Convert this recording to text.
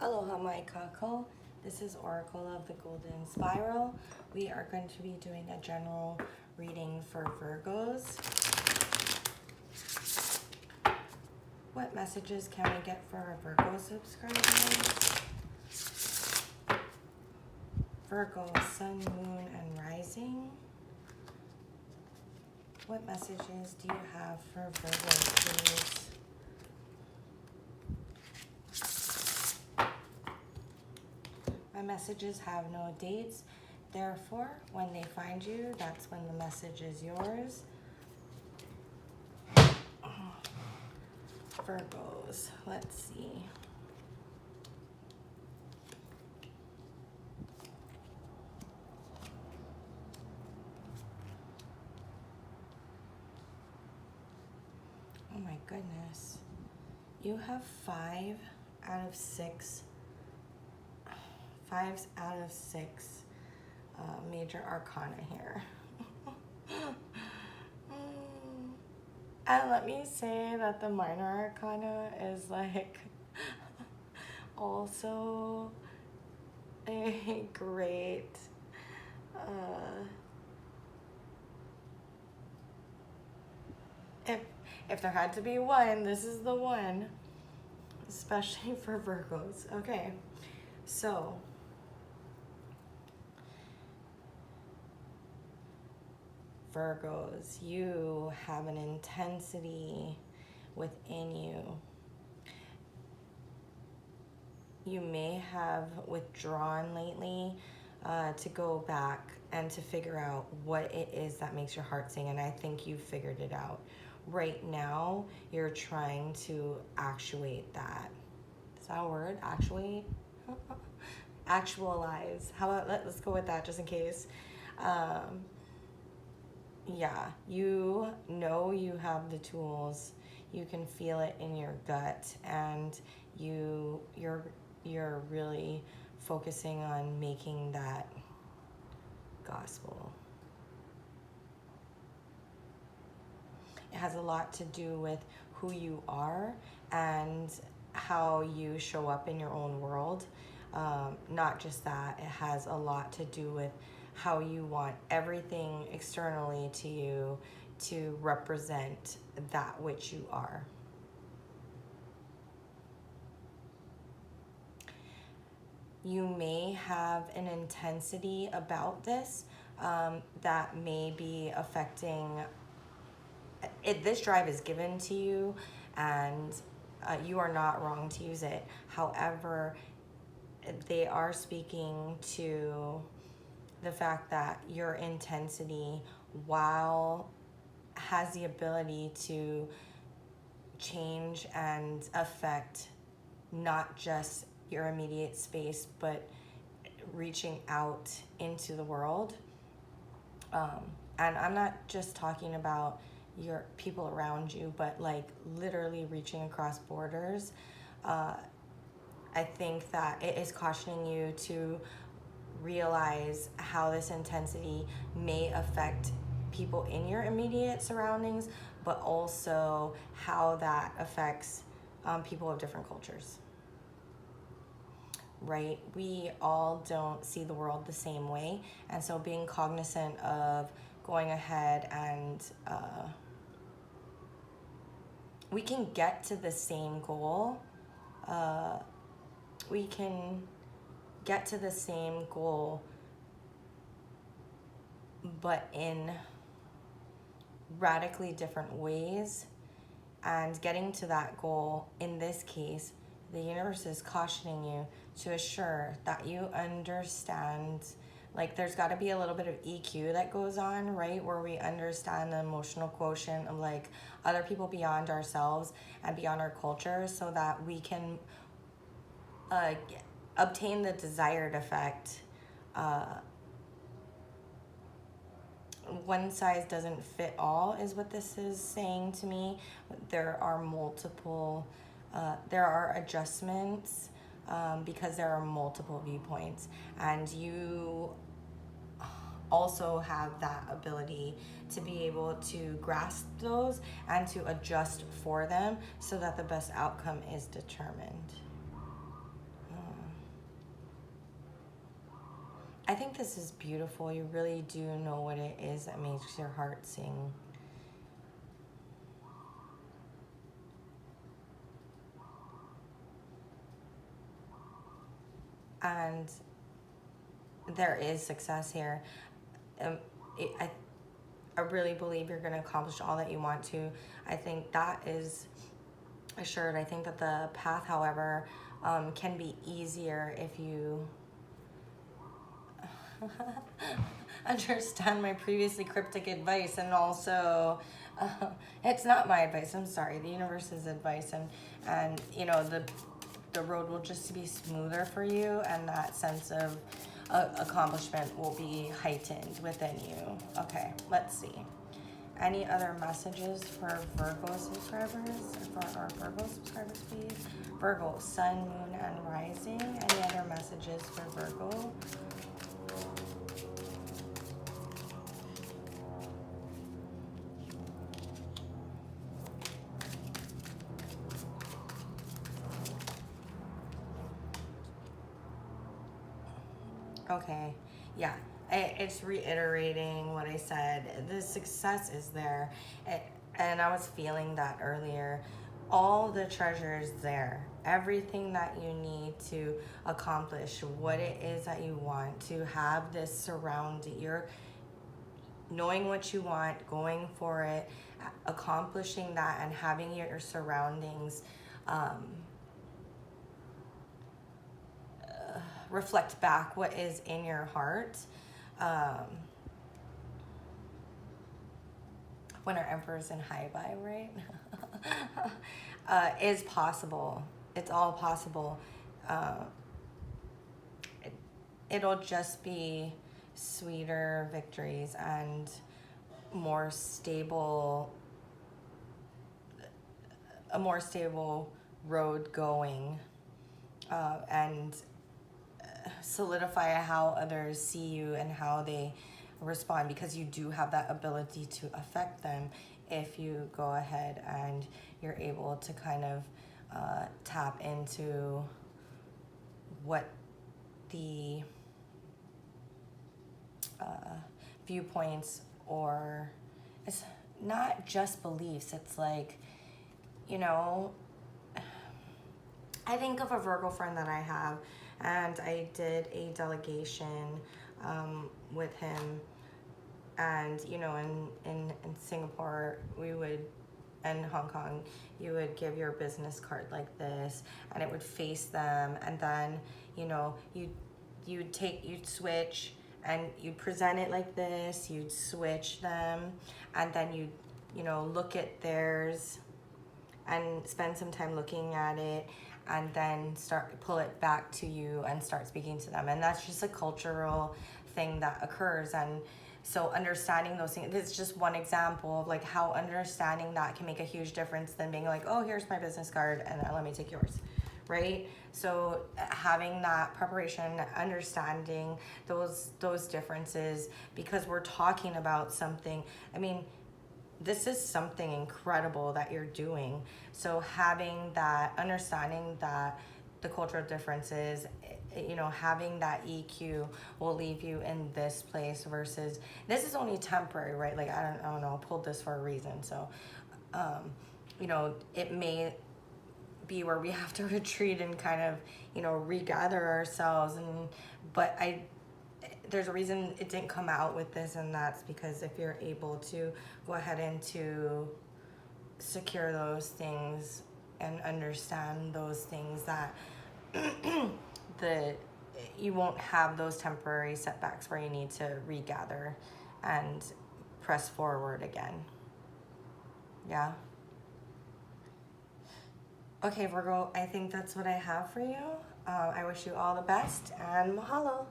Aloha my kako. This is Oracle of the Golden Spiral. We are going to be doing a general reading for Virgos. What messages can we get for our Virgo subscribers? Virgo, Sun, Moon, and Rising. What messages do you have for Virgo, please? My messages have no dates. Therefore, when they find you, that's when the message is yours. Virgos, let's see. Oh my goodness. You have 5 out of 6. 5 out of 6 major arcana here. And let me say that the minor arcana is like also a great if there had to be one, this is the one, especially for Virgos. Okay, so Virgos, you have an intensity within you. You may have withdrawn lately to go back and to figure out what it is that makes your heart sing, and I think you've figured it out. Right now, you're trying to actuate that. Is that a word? Actuate? Actualize. How about let's go with that just in case. Yeah, you know you have the tools. You can feel it in your gut, and you're really focusing on making that gospel. It has a lot to do with who you are and how you show up in your own world. Not just that, it has a lot to do with how you want everything externally to you to represent that which you are. You may have an intensity about this that may be affecting it. This drive is given to you, and you are not wrong to use it. However, they are speaking to the fact that your intensity, while has the ability to change and affect not just your immediate space, but reaching out into the world. And I'm not just talking about your people around you, but like literally reaching across borders. I think that it is cautioning you to realize how this intensity may affect people in your immediate surroundings, but also how that affects people of different cultures. Right? We all don't see the world the same way, and so being cognizant of going ahead and we can get to the same goal. We can get to the same goal, but in radically different ways. And getting to that goal, in this case, the universe is cautioning you to assure that you understand, like there's got to be a little bit of EQ that goes on, right? Where we understand the emotional quotient of like other people beyond ourselves and beyond our culture, so that we can obtain the desired effect. One size doesn't fit all is what this is saying to me. There are multiple, there are adjustments because there are multiple viewpoints, and you also have that ability to be able to grasp those and to adjust for them so that the best outcome is determined. I think this is beautiful. You really do know what it is that makes your heart sing. And there is success here. Um, I really believe you're going to accomplish all that you want to. I think that is assured. I think that the path, however, can be easier if you understand my previously cryptic advice, and also it's not my advice, I'm sorry, the universe's advice, and you know, the road will just be smoother for you, and that sense of accomplishment will be heightened within you. Okay, let's see. Any other messages for Virgo subscribers? For our Virgo subscribers, please. Virgo, sun, moon, and rising. Any other messages for Virgo? Okay, yeah, it's reiterating what I said. The success is there, and I was feeling that earlier. All the treasure is there. Everything that you need to accomplish what it is that you want, to have this surround, you're knowing what you want, going for it, accomplishing that, and having your surroundings reflect back what is in your heart. When our emperor's in high vibe, right? Is possible. It's all possible. It'll just be sweeter victories and more stable, a more stable road going, and solidify how others see you and how they respond, because you do have that ability to affect them if you go ahead and you're able to kind of tap into what the viewpoints, or it's not just beliefs, it's like, you know, I think of a Virgo friend that I have, and I did a delegation with him, and you know, in Singapore we would, and Hong Kong, you would give your business card like this, and it would face them, and then you know, you'd switch, and you'd present it like this, you'd switch them, and then you know, look at theirs and spend some time looking at it, and then pull it back to you and start speaking to them. And that's just a cultural thing that occurs. And so understanding those things, this is just one example of like how understanding that can make a huge difference than being like, oh, here's my business card and let me take yours, right? So having that preparation, understanding those differences, because we're talking about something, I mean, this is something incredible that you're doing. So having that understanding that the cultural differences, you know, having that EQ will leave you in this place versus this is only temporary, right? Like, I don't know, I pulled this for a reason. So, you know, it may be where we have to retreat and kind of, you know, regather ourselves. But there's a reason it didn't come out with this, and that's because if you're able to go ahead and to secure those things and understand those things, that you won't have those temporary setbacks where you need to regather and press forward again. Yeah. Okay, Virgo, I think that's what I have for you. I wish you all the best, and mahalo.